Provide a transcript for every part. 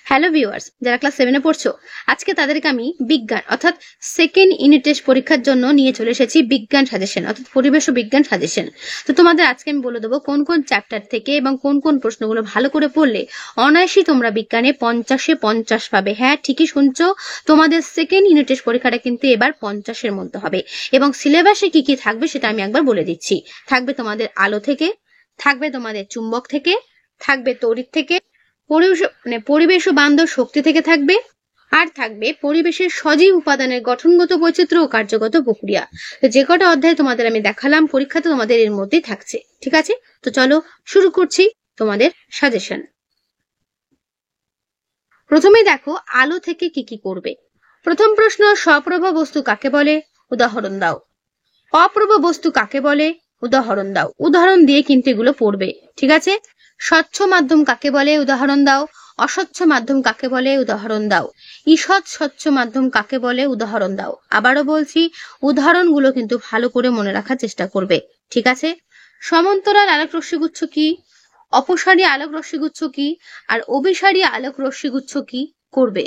Hello viewers, যারা class 7-এ পড়ছো, আজকে তাদেরকে আমি বিজ্ঞান অর্থাৎ সেকেন্ড ইউনিট টেস্ট পরীক্ষার জন্য নিয়ে চলে এসেছি বিজ্ঞান সাজেশন অর্থাৎ পরিবেশ ও বিজ্ঞান সাজেশন। তো তোমাদের আজকে আমি বলে দেবো কোন কোন চ্যাপ্টার থেকে এবং কোন কোন প্রশ্নগুলো ভালো করে পড়লে অনায়াসই তোমরা বিজ্ঞানে 50-এ 50 পাবে। হ্যাঁ, ঠিকই শুনছো, তোমাদের সেকেন্ড ইউনিট টেস্ট পরীক্ষাটা কিন্তু এবার 50-এর মধ্যে হবে। এবং সিলেবাসে কি কি থাকবে সেটা আমি একবার বলে দিচ্ছি। থাকবে তোমাদের আলো থেকে, থাকবে তোমাদের চুম্বক থেকে, থাকবে তড়িৎ থেকে, পরিবেশ ও বান্ধব শক্তি থেকে থাকবে, আর থাকবে পরিবেশের সজীব উপাদানের গঠনগত বৈচিত্র্য ও কার্যগত প্রক্রিয়া। তো যে কটা অধ্যায় তোমাদের আমি দেখালাম পরীক্ষাতে তোমাদের এর মধ্যেই থাকছে। ঠিক আছে, তো চলো শুরু করছি তোমাদের সাজেশন। প্রথমেই দেখো আলো থেকে কি কি করবে। প্রথম প্রশ্ন, সপ্রভ বস্তু কাকে বলে, উদাহরণ দাও। অপ্রভ বস্তু কাকে বলে, উদাহরণ দাও। উদাহরণ দিয়ে কিন্তু এগুলো পড়বে। ঠিক আছে, স্বচ্ছ মাধ্যম কাকে বলে, উদাহরণ দাও। অস্বচ্ছ মাধ্যম কাকে বলে, উদাহরণ দাও। ঈষৎ স্বচ্ছ মাধ্যম কাকে বলে, উদাহরণ দাও। আবারও বলছি, উদাহরণগুলো কিন্তু ভালো করে মনে রাখার চেষ্টা করবে। ঠিক আছে, সমান্তরাল আলোক রশ্মিগুচ্ছ কি, অপসারী আলোক রশ্মিগুচ্ছ কি, আর অভিসারী আলোক রশ্মিগুচ্ছ কি করবে।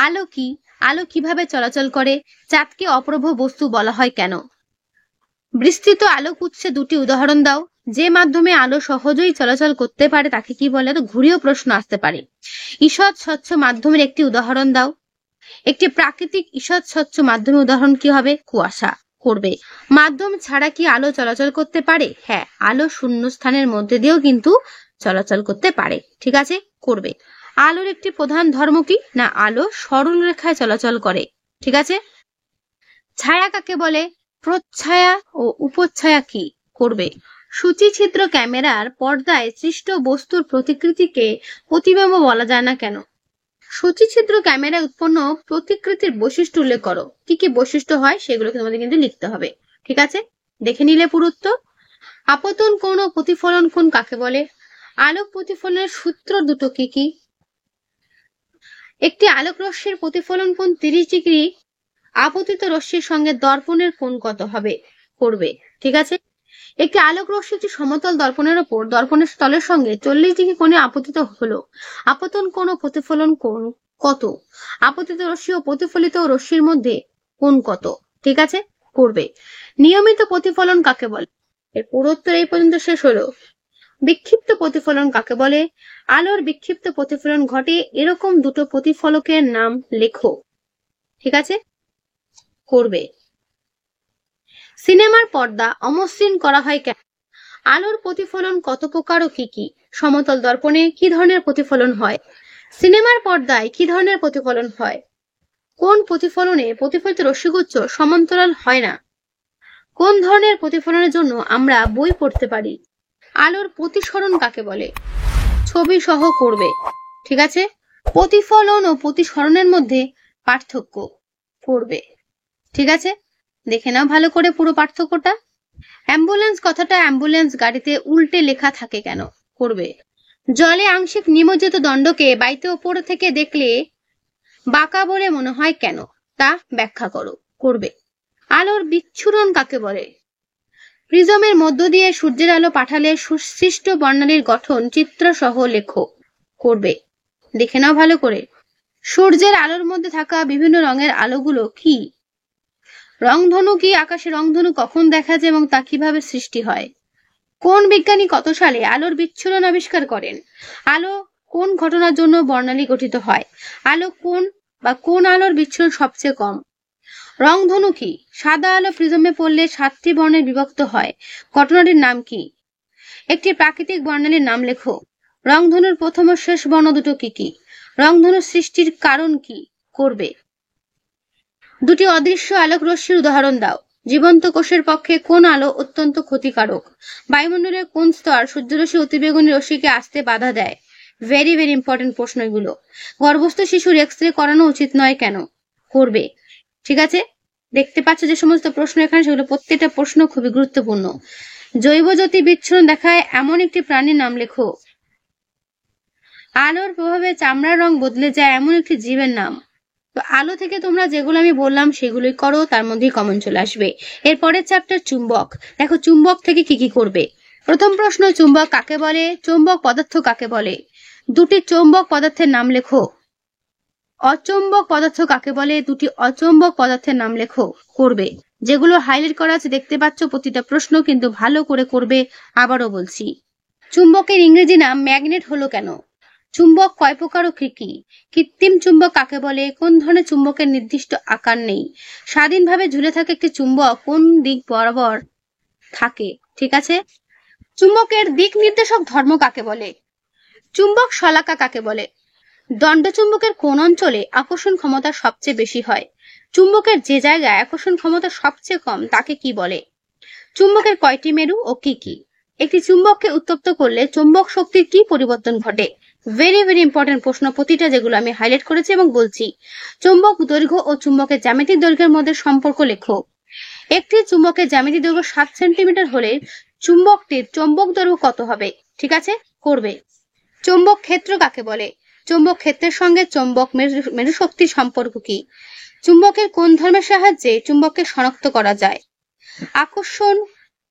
আলো কি, আলো কিভাবে চলাচল করে, চাঁদকে অপ্রভ বস্তু বলা হয় কেন। বিস্তৃত আলোক উৎসে দুটি উদাহরণ দাও। যে মাধ্যমে আলো সহজেই চলাচল করতে পারে তাকে কি বলে, তো ঘুরিয়েও প্রশ্ন আসতে পারে। ঈষৎ স্বচ্ছ মাধ্যমের একটি উদাহরণ দাও। একটি প্রাকৃতিক ঈষৎ স্বচ্ছ মাধ্যমের উদাহরণ কি হবে, কুয়াশা করবে। মাধ্যম ছাড়া কি আলো চলাচল করতে পারে, হ্যাঁ, আলো শূন্য স্থানের মধ্যে দিয়েও কিন্তু চলাচল করতে পারে। ঠিক আছে, করবে। আলোর একটি প্রধান ধর্ম কি, না আলো সরল রেখায় চলাচল করে। ঠিক আছে, ছায়া কাকে বলে, প্রচ্ছায়া ও উপচ্ছায়া কি করবে। সূচিছিদ্র ক্যামেরার পর্দায় সৃষ্ট বস্তুর প্রতিকৃতিকে প্রতিবিম্ব বলা যায় না কেন। সূচিছিদ্র ক্যামেরায় উৎপন্ন প্রতিকৃতির বৈশিষ্ট্য উল্লেখ করো। কি কি বৈশিষ্ট্য হয় সেগুলোকে তোমাদের কিন্তু লিখতে হবে। ঠিক আছে, দেখে নিলে পুরো উত্তর। আপতন কোণ ও প্রতিফলন কোণ কাকে বলে। আলোক প্রতিফলনের সূত্র দুটো কি কি। একটি আলোক রশ্মির প্রতিফলন কোণ 30 ডিগ্রি, আপতিত রশ্মির সঙ্গে দর্পণের কোণ কত হবে, করবে। ঠিক আছে, একটি আলোক রশ্মি একটি সমতল দর্পণের ওপর দর্পণের তলের সঙ্গে 40 ডিগ্রি কোণে আপতিত হলো। আপতন কোণ ও প্রতিফলন কোণ কত। আপতিত রশ্মি ও প্রতিফলিত রশ্মির মধ্যে কোণ কত। ঠিক আছে, করবে। নিয়মিত প্রতিফলন কাকে বলে। এর পুরো উত্তর এই পর্যন্ত শেষ হলো। বিক্ষিপ্ত প্রতিফলন কাকে বলে। আলোর বিক্ষিপ্ত প্রতিফলন ঘটে এরকম দুটো প্রতিফলকের নাম লেখো। ঠিক আছে, করবে। সিনেমার পর্দা অমসৃণ করা হয় কেন। আলোর প্রতিফলন কত প্রকার ও কি কি। সমতল দর্পণে কি ধরনের প্রতিফলন হয়। সিনেমার পর্দায় কি ধরনের প্রতিফলন হয়। কোন প্রতিফলনে প্রতিফলিত রশ্মিগুচ্ছ সমান্তরাল হয় না। কোন ধরনের প্রতিফলনের জন্য আমরা বই পড়তে পারি। আলোর প্রতিসরণ কাকে বলে। ছবি সহ করবে। ঠিক আছে, প্রতিফলন ও প্রতিসরণের মধ্যে পার্থক্য করবে। ঠিক আছে, দেখে নাও ভালো করে পুরো পার্থক্যটা। অ্যাম্বুলেন্স কথাটা অ্যাম্বুলেন্স গাড়িতে উল্টে লেখা থাকে কেন, করবে। জলে আংশিক নিমজ্জিত দণ্ডকে বাইতে ওপর থেকে দেখলে বাঁকা বলে মনে হয় কেন, তা ব্যাখ্যা করো, করবে। আলোর বিচ্ছুরণ কাকে বলে। প্রিজমের মধ্য দিয়ে সূর্যের আলো পাঠালে সুসৃষ্ট বর্ণালীর গঠন চিত্র সহ লেখো, করবে। দেখে নাও ভালো করে। সূর্যের আলোর মধ্যে থাকা বিভিন্ন রঙের আলোগুলো কি। রংধনু কি, আকাশে রংধনু কখন দেখা যায় এবং তা কিভাবে সৃষ্টি হয়। কোন বিজ্ঞানী কত সালে আলোর বিচ্ছুরণ আবিষ্কার করেন। আলো কোন ঘটনার জন্য বর্ণালী গঠিত হয়। আলো কোন আলোর বিচ্ছুরণ সবচেয়ে কম। রংধনু কি, সাদা আলো প্রিজমে পড়লে 7টি বর্ণে বিভক্ত হয়। ঘটনাটির নাম কি। একটি প্রাকৃতিক বর্ণালীর নাম লেখো। রংধনুর প্রথম ও শেষ বর্ণ দুটো কি কি। রংধনু সৃষ্টির কারণ কি, করবে। দুটি অদৃশ্য আলোক রশ্মির উদাহরণ দাও। জীবন্ত কোষের পক্ষে কোন আলো অত্যন্ত ক্ষতিকারক। বায়ুমণ্ডলের কোন স্তর সূর্যরশ্মি অতিবেগুনি রশ্মিকে আসতে বাধা দেয়। ভেরি ভেরি ইম্পর্টেন্ট প্রশ্ন এগুলো। গর্ভস্থ শিশুর এক্সরে করানো উচিত নয় কেন, করবে। ঠিক আছে, দেখতে পাচ্ছ যে সমস্ত প্রশ্ন এখানে সেগুলো প্রত্যেকটা প্রশ্ন খুবই গুরুত্বপূর্ণ। জৈব জ্যোতি বিচ্ছুরণ দেখায় এমন একটি প্রাণীর নাম লেখো। আলোর প্রভাবে চামড়ার রং বদলে যায় এমন একটি জীবের নাম। তো আলো থেকে তোমরা যেগুলো আমি বললাম সেগুলোই করো, তার মধ্যেই কমন চলে আসবে। এরপরের চ্যাপ্টার চুম্বক। দেখো চুম্বক থেকে কি কি করবে। প্রথম প্রশ্ন, চুম্বক কাকে বলে। চুম্বক পদার্থ কাকে বলে। দুটি চৌম্বক পদার্থের নাম লেখো। অচৌম্বক পদার্থ কাকে বলে? দুটি অচৌম্বক পদার্থের নাম লেখো। করবে। যেগুলো হাইলাইট করা আছে দেখতে পাচ্ছ প্রতিটা প্রশ্ন কিন্তু ভালো করে করবে। আবারও বলছি, চুম্বকের ইংরেজি নাম ম্যাগনেট হলো কেন? চুম্বক কয় প্রকার ও কি কি? কৃত্রিম চুম্বক কাকে বলে? কোন ধরনের চুম্বকের নির্দিষ্ট আকার নেই? স্বাধীনভাবে ঝুলে থাকে একটি চুম্বক কোন দিক বরাবর থাকে? ঠিক আছে। চুম্বকের দিক নির্দেশক ধর্ম কাকে বলে? চুম্বক শলাকা কাকে বলে? দণ্ডচুম্বকের কোন অঞ্চলে আকর্ষণ ক্ষমতা সবচেয়ে বেশি হয়? চুম্বকের যে জায়গায় আকর্ষণ ক্ষমতা সবচেয়ে কম তাকে কি বলে? চুম্বকের কয়টি মেরু ও কি কি? একটি চুম্বককে উত্তপ্ত করলে চুম্বক শক্তির কি পরিবর্তন ঘটে? ভেরি ভেরি ইম্পর্টেন্ট প্রশ্ন প্রতিটা, যেগুলো আমি হাইলাইট করেছি এবং বলছি। চুম্বক দৈর্ঘ্য ও চুম্বকের জ্যামিতিক দৈর্ঘ্যের মধ্যে সম্পর্ক লেখো। একটি চুম্বকের জ্যামিতিক দৈর্ঘ্য 7 সেন্টিমিটার হলে চুম্বকটির চৌম্বক দৈর্ঘ্য কত হবে? ঠিক আছে, করবে। চৌম্বক ক্ষেত্র কাকে বলে? চৌম্বক ক্ষেত্রের সঙ্গে চৌম্বক মেরু শক্তির সম্পর্ক কি? চুম্বকের কোন ধর্মের সাহায্যে চুম্বককে শনাক্ত করা যায়? আকর্ষণ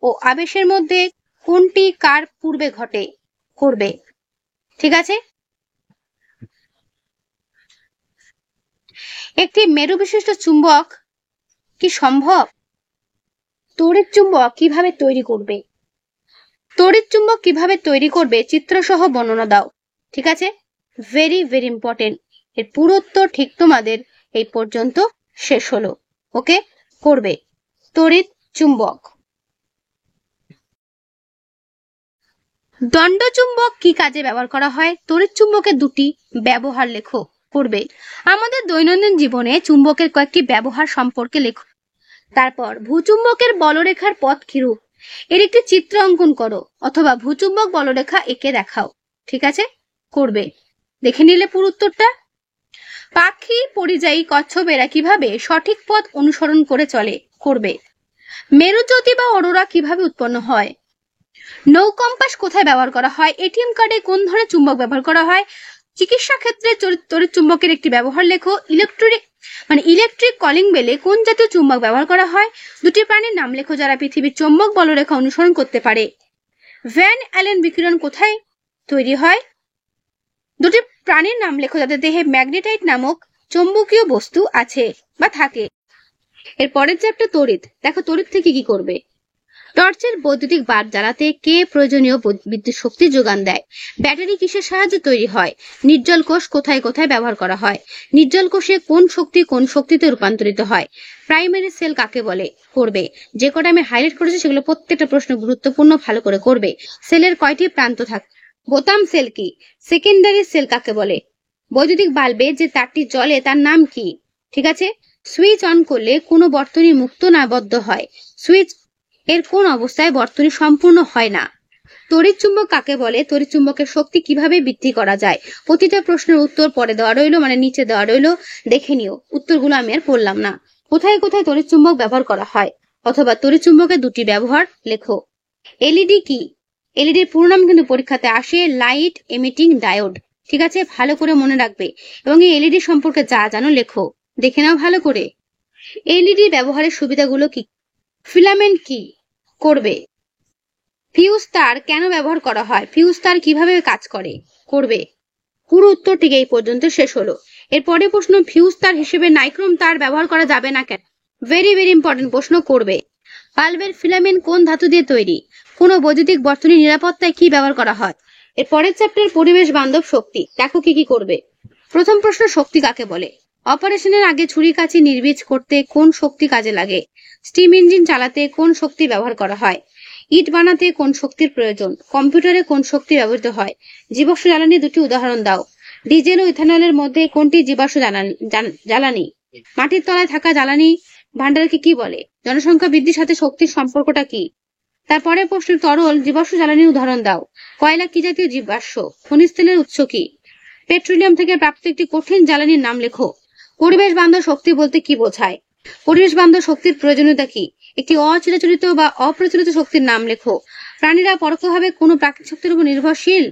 ও আবেশের মধ্যে কোনটি কার পূর্বে ঘটে? করবে। ঠিক আছে। একটি মেরু বিশিষ্ট চুম্বক কি সম্ভব? তড়িৎ চুম্বক কিভাবে তৈরি করবে? তড়িৎ চুম্বক কিভাবে তৈরি করবে চিত্র সহ বর্ণনা দাও। ঠিক আছে, ভেরি ভেরি ইম্পর্টেন্ট। এর পুরো উত্তর ঠিক তোমাদের এই পর্যন্ত শেষ হলো। ওকে, করবে। তড়িৎ চুম্বক। দণ্ডচুম্বক কি কাজে ব্যবহার করা হয়? তড়িৎ চুম্বকের দুটি ব্যবহার লেখো। করবে। আমাদের দৈনন্দিন জীবনে চুম্বকের কয়েকটি ব্যবহার সম্পর্কে লেখো। তারপর ভূচুম্বকের বলরেখার পথ কিরূপ এর একটি চিত্র অঙ্কন করো, অথবা ভূচুম্বক বলরেখা এঁকে দেখাও। ঠিক আছে, করবে। দেখে নিলে পুরো উত্তরটা। পাখি, পরিযায়ী, কচ্ছপেরা কিভাবে সঠিক পথ অনুসরণ করে চলে? করবে। মেরুজ্যোতি বা অরোরা কিভাবে উৎপন্ন হয়? নৌকম্পাস কোথায় ব্যবহার করা হয়? এটিএম কার্ডে কোন ধরনের চুম্বক ব্যবহার করা হয়? চিকিৎসা ক্ষেত্রে তড়িৎ চুম্বকের একটি ব্যবহার লেখো। ইলেকট্রিক কলিং বেলে কোন জাতীয় চুম্বক ব্যবহার করা হয়? দুটি প্রাণীর নাম লেখো যারা পৃথিবীর চৌম্বক বলরেখা অনুসরণ করতে পারে। ভ্যান অ্যালেন বিকিরণ কোথায় তৈরি হয়? দুটি প্রাণীর নাম লেখো যাদের দেহে ম্যাগনেটাইট নামক চৌম্বকীয় বস্তু আছে বা থাকে। এর পরের চ্যাপ্টার তড়িৎ। দেখো তড়িৎ থেকে কি করবে। টর্চের বৈদ্যুতিক বাল্ব জ্বালাতে কে প্রয়োজনীয় বিদ্যুৎ শক্তি যোগান দেয়? ব্যাটারি কিসের সাহায্যে তৈরি হয়? নির্জল কোষ কোথায় কোথায় ব্যবহার করা হয়? নির্জল কোষে কোন শক্তিতে রূপান্তরিত হয়? প্রাইমারি সেল কাকে বলে? করবে। যে কটা আমি হাইলাইট করেছি সেগুলো প্রত্যেকটা প্রশ্ন গুরুত্বপূর্ণ, ভালো করে করবে। সেলের কয়টি প্রান্ত থাকে? বোতাম সেল কি? সেকেন্ডারি সেল কাকে বলে? বৈদ্যুতিক বাল্বে যে তারটি জ্বলে তার নাম কি? ঠিক আছে। সুইচ অন করলে কোনো বর্তনী মুক্ত না বদ্ধ হয়? সুইচ এর কোন অবস্থায় বর্তনী সম্পূর্ণ হয় না? তড়িৎ চুম্বক কাকে বলে? তড়িৎ চুম্বকের শক্তি কিভাবে বৃদ্ধি করা যায়? প্রতিটা প্রশ্নের উত্তর পরে দেওয়া রইলো, মানে নিচে দেওয়া রইলো, দেখে নিও। উত্তরগুলো আমি আর পড়লাম না। কোথায় কোথায় তড়িৎ চুম্বক ব্যবহার করা হয়, অথবা তড়িৎ চুম্বকের দুটি ব্যবহার লেখো। এলইডি কি? এলইডির পুরো নাম কিন্তু পরীক্ষাতে আসে, লাইট এমিটিং ডায়োড। ঠিক আছে, ভালো করে মনে রাখবে এবং এই এলইডি সম্পর্কে যা জানো লেখো। দেখে নাও ভালো করে। এলইডি ব্যবহারের সুবিধাগুলো কি? ফিলামেন্ট কি? করবে। ফিউজ তার কেন ব্যবহার করা হয়? ফিউজ তার কিভাবে কাজ করে? করবে। পুরো উত্তরটি এই পর্যন্ত শেষ হলো। এরপরে প্রশ্ন, ফিউজ তার হিসেবে নাইক্রোম তার ব্যবহার করা যাবে না কেন? ভেরি ভেরি ইম্পর্টেন্ট প্রশ্ন, করবে। বাল্বের ফিলামেন্ট কোন ধাতু দিয়ে তৈরি? কোন বৈদ্যুতিক বর্তনী নিরাপত্তায় কি ব্যবহার করা হয়? এর পরের চ্যাপ্টার পরিবেশ বান্ধব শক্তি। দেখো কি কি করবে। প্রথম প্রশ্ন, শক্তি কাকে বলে? অপারেশনের আগে ছুরি কাঁচি নির্বীজ করতে কোন শক্তি কাজে লাগে? স্টিম ইঞ্জিন চালাতে কোন শক্তি ব্যবহার করা হয়? ইট বানাতে কোন শক্তির প্রয়োজন? কম্পিউটারে কোন শক্তি ব্যবহৃত হয়? জীবাশ্ম জ্বালানি দুটি উদাহরণ দাও। ডিজেল ও ইথানলের মধ্যে কোনটি জীবাশ্ম জ্বালানি? মাটির তলায় থাকা জ্বালানি ভান্ডারকে কি বলে? জনসংখ্যা বৃদ্ধির সাথে শক্তির সম্পর্কটা কি? তারপরে প্রশ্ন, তরল জীবাশ্ম জ্বালানির উদাহরণ দাও। কয়লা কি জাতীয় জীবাশ্ম? খনিজ তেলের উৎস কি? পেট্রোলিয়াম থেকে প্রাপ্ত একটি কঠিন জ্বালানির নাম লেখো। পরিবেশ বান্ধব শক্তি বলতে কি বোঝায়? পরিবেশ বান্ধব শক্তির প্রয়োজনীয়তা কি? একটি অচিরাচরিত বা অপ্রচলিত শক্তির নাম লেখো। প্রাণীরা পরোক্ষভাবে কোন প্রাকৃতিক শক্তির উপর নির্ভরশীল?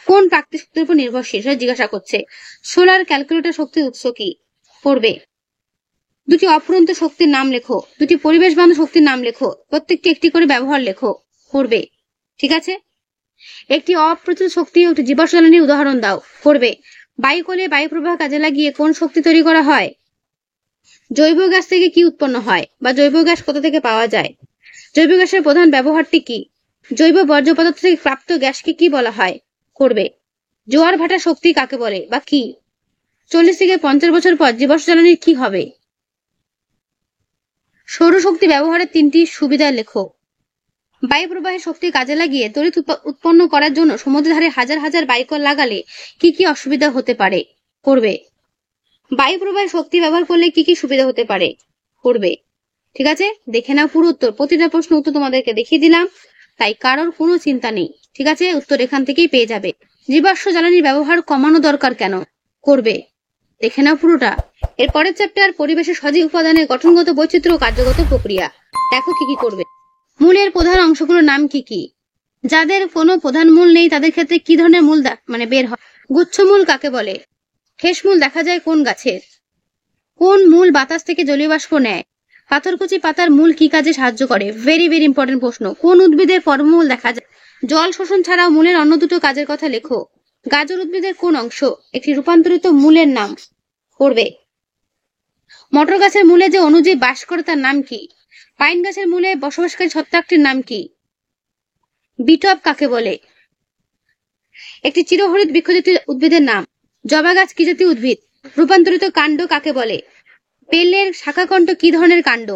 কোন প্রাকৃতিক শক্তির উপর নির্ভরশীল সেটা জিজ্ঞাসা করছে। সোলার ক্যালকুলেটর শক্তির উৎস কি? পড়বে। দুটি অফুরন্ত শক্তির নাম লেখো। দুটি পরিবেশ বান্ধব শক্তির নাম লেখো। প্রত্যেকটি একটি করে ব্যবহার লেখো। পড়বে। ঠিক আছে। একটি অপ্রচুর শক্তি ও একটি জীবাশ্ম জ্বালানির উদাহরণ দাও। করবে। বায়ু কোলে বায়ু প্রবাহ কাজে লাগিয়ে কোন শক্তি তৈরি করা হয়? জৈব গ্যাস থেকে কি উৎপন্ন হয় বা জৈব গ্যাস কোথা থেকে পাওয়া যায়? জৈব গ্যাসের প্রধান ব্যবহারটি কি? জৈব বর্জ্য পদার্থ থেকে প্রাপ্ত গ্যাসকে কি বলা হয়? করবে। জোয়ার ভাটা শক্তি কাকে বলে বা কি? 40 থেকে 50 বছর পর জীবাশ্ম জ্বালানির কি হবে? সৌরশক্তি ব্যবহারের 3টি সুবিধা লেখো। বায়ু প্রবাহের শক্তি কাজে লাগিয়ে তড়িৎ উৎপন্ন করার জন্য সমুদ্রের ধারে হাজার হাজার বাইকল লাগালে কি কি অসুবিধা হতে পারে? করবে। বায়ু প্রবাহের শক্তি ব্যবহার করলে কি কি সুবিধা হতে পারে? করবে। ঠিক আছে, দেখে নাও পুরো উত্তর। প্রতিটা প্রশ্ন উত্তর তোমাদেরকে দেখিয়ে দিলাম, তাই কারোর কোনো চিন্তা নেই। ঠিক আছে, উত্তর এখান থেকেই পেয়ে যাবে। জীবাশ্ম জ্বালানির ব্যবহার কমানো দরকার কেন? করবে। দেখে নাও পুরোটা। এর পরের চ্যাপ্টার পরিবেশের সজীব উপাদানের গঠনগত বৈচিত্র্য ও কার্যগত প্রক্রিয়া। দেখো কি কি করবে। মূলের প্রধান অংশগুলোর নাম কি কি? যাদের কোনো প্রধান মূল নেই তাদের ক্ষেত্রে কি ধরনের মূল বের হয়? গুচ্ছমূল কাকে বলে? ঠেসমূল দেখা যায় কোন গাছের? কোন মূল বাতাস থেকে জলীয় বাষ্প নেয়? পাথরকুচি পাতার মূল কি কাজে সাহায্য করে? ভেরি ভেরি ইম্পর্টেন্ট প্রশ্ন। কোন উদ্ভিদের পর্বমূল দেখা যায়? জল শোষণ ছাড়াও মূলের অন্য দুটো কাজের কথা লেখো। গাজর উদ্ভিদের কোন অংশ? একটি রূপান্তরিত মূলের নাম। করবে। মটর গাছের মূলে যে অণুজীব বাস করে তার নাম কি? পাইন গাছের মূলে বসবাসকারী ছত্রাকটির নাম কি? বিটপ কাকে বলে? একটি চিরহরিৎ বৃক্ষজাতীয় উদ্ভিদের নাম। জবা গাছ কি জাতীয় উদ্ভিদ? রূপান্তরিত কাণ্ড কাকে বলে? বেলের শাখাকণ্ঠ কি ধরনের কাণ্ড?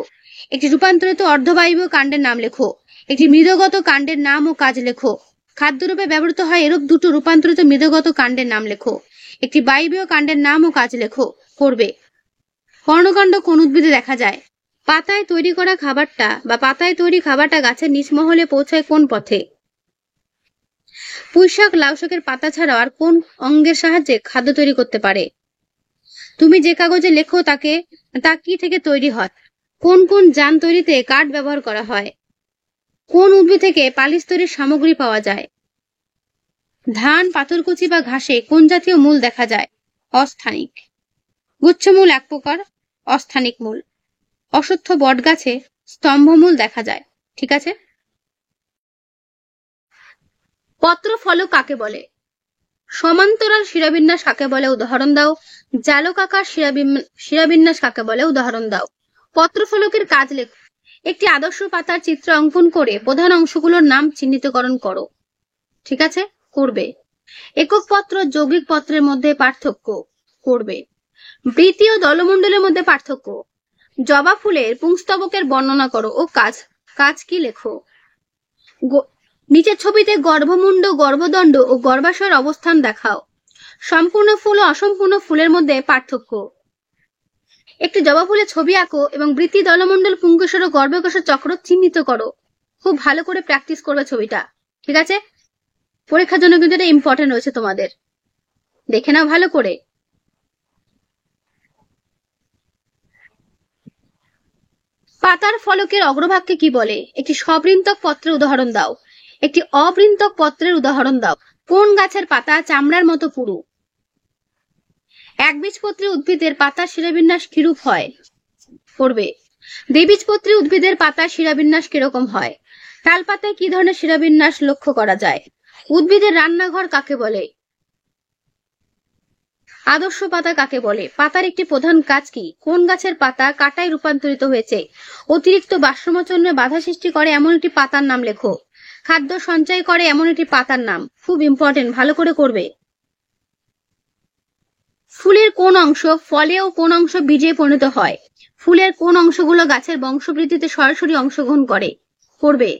একটি রূপান্তরিত অর্ধবায়বীয় কাণ্ডের নাম লেখো। একটি মৃদগত কাণ্ডের নাম ও কাজ লেখো। খাদ্যরূপে ব্যবহৃত হয় এরূপ দুটো রূপান্তরিত মৃদগত কাণ্ডের নাম লেখো। একটি বায়বীয় কাণ্ডের নাম ও কাজ লেখো। করবে। কর্ণকাণ্ড কোন উদ্ভিদে দেখা যায়? পাতায় তৈরি করা খাবারটা বা পাতায় তৈরি খাবারটা গাছের নিচ মহলে পৌঁছায় কোন পথে? পুঁইশাক লাউ শাকের পাতা ছাড়াও আর কোন অঙ্গের সাহায্যে খাদ্য তৈরি করতে পারে? তুমি যে কাগজে লেখো তা কি থেকে তৈরি হয়? কোন কোন যান তৈরিতে কাঠ ব্যবহার করা হয়? কোন উদ্ভিদ থেকে পালিশ তৈরির সামগ্রী পাওয়া যায়? ধান পাথরকুচি বা ঘাসে কোন জাতীয় মূল দেখা যায়? অস্থানিক। গুচ্ছমূল এক প্রকার অস্থানিক মূল। অশ্বত্থ বট গাছে স্তম্ভমূল দেখা যায়। ঠিক আছে। পত্র ফলক কাকে বলে? সমান্তরাল শিরাবিন্যাস কাকে বলে? উদাহরণ দাও। জালকাকার শিরাবিন্যাস কাকে বলে? উদাহরণ দাও। পত্র ফলকের কাজ লেখো। একটি আদর্শ পাতার চিত্র অঙ্কন করে প্রধান অংশগুলোর নাম চিহ্নিতকরণ করো। ঠিক আছে, করবে। একক পত্র যৌগিক পত্রের মধ্যে পার্থক্য। করবে। বৃত্তি ও দলমণ্ডলের মধ্যে পার্থক্য। জবা ফুলের পুংস্তবকের বর্ণনা করো ও কাজ কি লেখো। নিচের ছবিতে গর্ভমুণ্ড গর্ভদণ্ড ও গর্ভাশয়ের অবস্থান দেখাও। সম্পূর্ণ ফুল ও অসম্পূর্ণ ফুলের মধ্যে পার্থক্য। একটি জবা ফুলের ছবি আঁকো এবং বৃত্তি দলমণ্ডল পুংকেশর ও গর্ভকোষের চক্র চিহ্নিত করো। খুব ভালো করে প্র্যাকটিস করবে ছবিটা। ঠিক আছে, পরীক্ষার জন্য কিন্তু এটা ইম্পর্টেন্ট রয়েছে তোমাদের। দেখে নাও ভালো করে। পাতার ফলকের অগ্রভাগকে কি বলে? একটি সবৃন্তক পত্রের উদাহরণ দাও। একটি অবৃন্তক পত্রের উদাহরণ দাও। কোন গাছের পাতা চামড়ার মতো পুরু? একবীজপত্রী উদ্ভিদের পাতার শিরাবিন্যাস কিরূপ হয়? করবে। দ্বিবীজপত্রী উদ্ভিদের পাতার শিরাবিন্যাস কিরকম হয়? তাল পাতায় কি ধরনের শিরাবিন্যাস লক্ষ্য করা যায়? উদ্ভিদের রান্নাঘর কাকে বলে? আদর্শ পাতা কাকে বলে? পাতার একটি প্রধান কাজ কি? কোন গাছের পাতা কাটায় রূপান্তরিত হয়েছে? অতিরিক্ত বাষ্পমোচনে বাধা সৃষ্টি করে এমন একটি পাতার নাম লেখো। খাদ্য সঞ্চয় করে এমন একটি পাতার নাম। খুব ইম্পর্টেন্ট, ভালো করে করবে। ফুলের কোন অংশ ফলে ও কোন অংশ বীজে পরিণত হয়? ফুলের কোন অংশগুলো গাছের বংশবৃদ্ধিতে সরাসরি অংশগ্রহণ করে? করবে।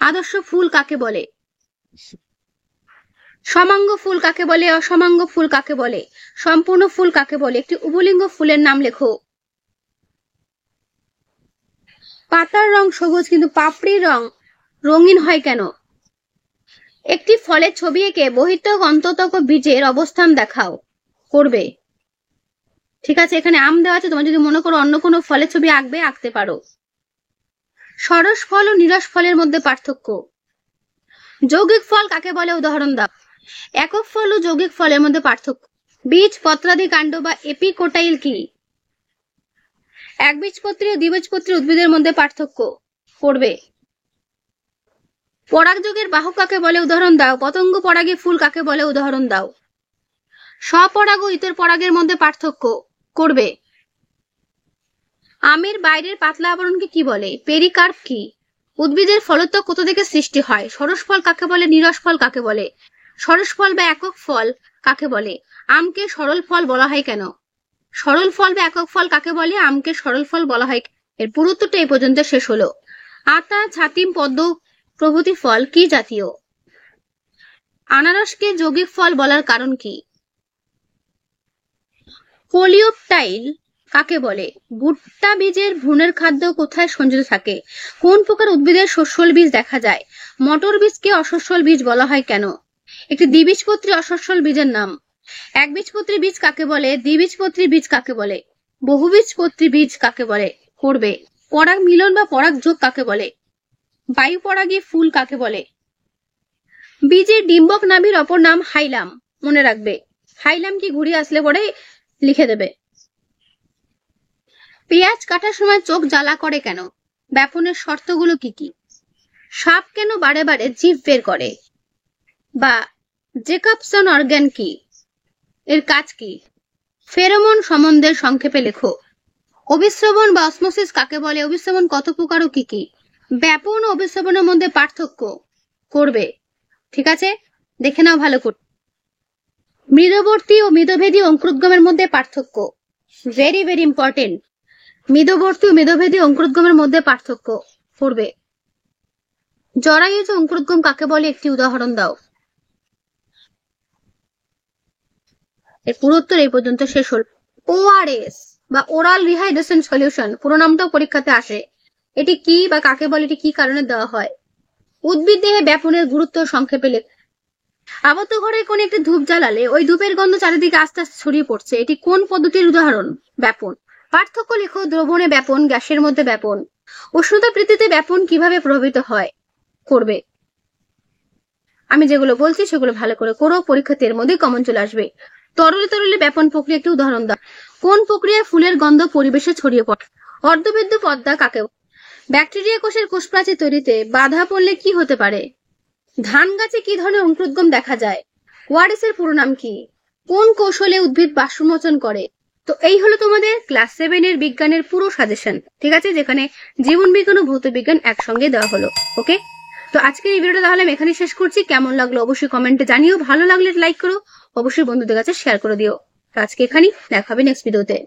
আদর্শ ফুল কাকে বলে? সমাঙ্গ ফুল কাকে বলে? অসমাঙ্গ ফুল কাকে বলে? সম্পূর্ণ ফুল কাকে বলে? একটি উভলিঙ্গ ফুলের নাম লেখো। পাতার রং সবুজ কিন্তু পাপড়ির রং রঙিন হয় কেন? একটি ফলের ছবি এঁকে বহির্তক অন্ততক বীজের অবস্থান দেখাও। করবে। ঠিক আছে, এখানে আম দেওয়া আছে, তোমার যদি মনে করো অন্য কোনো ফলের ছবি আঁকতে পারো। সরস ফল ও নিরস ফলের মধ্যে পার্থক্য। যৌগিক ফল কাকে বলে? উদাহরণ দাও। একক ফল ও যৌগিক ফলের মধ্যে পার্থক্য। বীজ পত্রাদি কাণ্ড বা এপিকোটাইল কি? একবীজপত্রী ও দ্বিবীজপত্রী উদ্ভিদের মধ্যে পার্থক্য। করবে। পরাগযোগের বাহক কাকে বলে উদাহরণ দাও। পতঙ্গ পরাগে ফুল কাকে বলে উদাহরণ দাও। স্বপরাগ ও ইতর পরাগের মধ্যে পার্থক্য করবে। আমের বাইরের পাতলা আবরণকে কি বলে? পেরিকার্প কি? উদ্ভিদের ফলত্ব কত থেকে সৃষ্টি হয়? সরস ফল কাকে বলে? নিরস ফল কাকে বলে? সরস ফল বা একক ফল কাকে বলে? আমকে সরল ফল বলা হয় কেন? সরল ফল বা একক ফল কাকে বলে? আমকে সরল ফল বলা হয়। এর পুরো উত্তরটা এই পর্যন্ত শেষ হলো। আতা, ছাতিম, পদ্ম প্রভৃতি ফল কি জাতীয়? আনারসকে যৌগিক ফল বলার কারণ কি? কোলিওপ্টাইল কাকে বলে? ভুট্টা বীজের ভ্রূণের খাদ্য কোথায় সঞ্চিত থাকে? কোন প্রকার উদ্ভিদের শস্যল বীজ দেখা যায়? মটর বীজকে অশস্যল বীজ বলা হয় কেন? একটি দ্বিবীজপত্রী অশস্যল বীজের নাম। একবীজপত্রী বীজ কাকে বলে? দ্বিবীজপত্রী বীজ কাকে বলে? বহুবীজপত্রী বীজ কাকে বলে? করবে। পরাগ মিলন বা পরাগ যোগ কাকে বলে? বায়ু পরাগী ফুল কাকে বলে? বীজের ডিম্বক নাভির অপর নাম হাইলাম। মনে রাখবে, হাইলাম কি ঘুরিয়ে আসলে পরে লিখে দেবে। পেঁয়াজ কাটার সময় চোখ জ্বালা করে কেন? ব্যাপনের শর্তগুলো কি কি? সাপ কেন বারে বারে জিভ বের করে? বা জেকবসন অর্গান কি? এর কাজ কি? ফেরোমন সম্বন্ধে সংক্ষেপে লেখো। অভিশ্রবণ বা অসমোসিস কাকে বলে? অভিশ্রবণ কত প্রকার ও কি কি? ব্যাপন ও অভিশ্রবণের মধ্যে পার্থক্য করবে। ঠিক আছে, দেখে নাও ভালো করে। মৃদবর্তী ও মৃদভেদী অঙ্কুরোদ্গমের মধ্যে পার্থক্য। Very very important. মৃদবর্তী ও মৃদভেদী অঙ্কুরোদ্গমের মধ্যে পার্থক্য করবে। জরায়ুজ অঙ্কুরোদ্গম কাকে বলে? একটি উদাহরণ দাও। এর পুরো উত্তর এই পর্যন্ত শেষ হল। ওআরএস বা ওরাল রিহাইড্রেশন সলিউশন পুরো নামটাও পরীক্ষাতে আসে। এটি কি বা কাকে বলে? এটি কি কারণে দেওয়া হয়? উদ্ভিদ দেহে ব্যাপনের গুরুত্ব সংক্ষেপে লেখ। আবদ্ধ ঘরের কোন একটি ধূপ জ্বালালে ওই ধূপের গন্ধ চারিদিকে আস্তে আস্তে ছড়িয়ে পড়ছে, এটি কোন পদ্ধতির উদাহরণ? ব্যাপন। পার্থক্য লেখো। দ্রবণে ব্যাপন, গ্যাসের মধ্যে ব্যাপন। উষ্ণতা বৃদ্ধিতে ব্যাপন কিভাবে প্রভাবিত হয়? করবে। আমি যেগুলো বলছি সেগুলো ভালো করে করো, পরীক্ষাতে এর মধ্যে কমন চলে আসবে। তরলে তরলে ব্যাপন প্রক্রিয়া একটি উদাহরণ দাও। কোন প্রক্রিয়ায় ফুলের গন্ধ পরিবেশে ছড়িয়ে পড়ে? অর্ধবেদ্য পদ্মা কাকে? ব্যাকটেরিয়া কোষের কোষপ্রাচীর তৈরিতে বাধা পড়লে কি হতে পারে? ধান গাছে কি ধরনের অঙ্কুরোদ্গম দেখা যায়? ওআরএস এর পুরো নাম কি? কোন কৌশলে উদ্ভিদ বাষ্পমোচন করে? তো এই হলো তোমাদের ক্লাস 7 এর বিজ্ঞানের পুরো সাজেশন। ঠিক আছে, যেখানে জীবন বিজ্ঞান ও ভৌত বিজ্ঞান একসঙ্গে দেওয়া হলো। ওকে, তো আজকের এই ভিডিওটা তাহলে আমি এখানেই শেষ করছি। কেমন লাগলো অবশ্যই কমেন্টে জানিও। ভালো লাগলে লাইক করো, অবশ্যই বন্ধুদের কাছে শেয়ার করে দিও। আজকে এখানেই, দেখা হবে নেক্সট ভিডিওতে।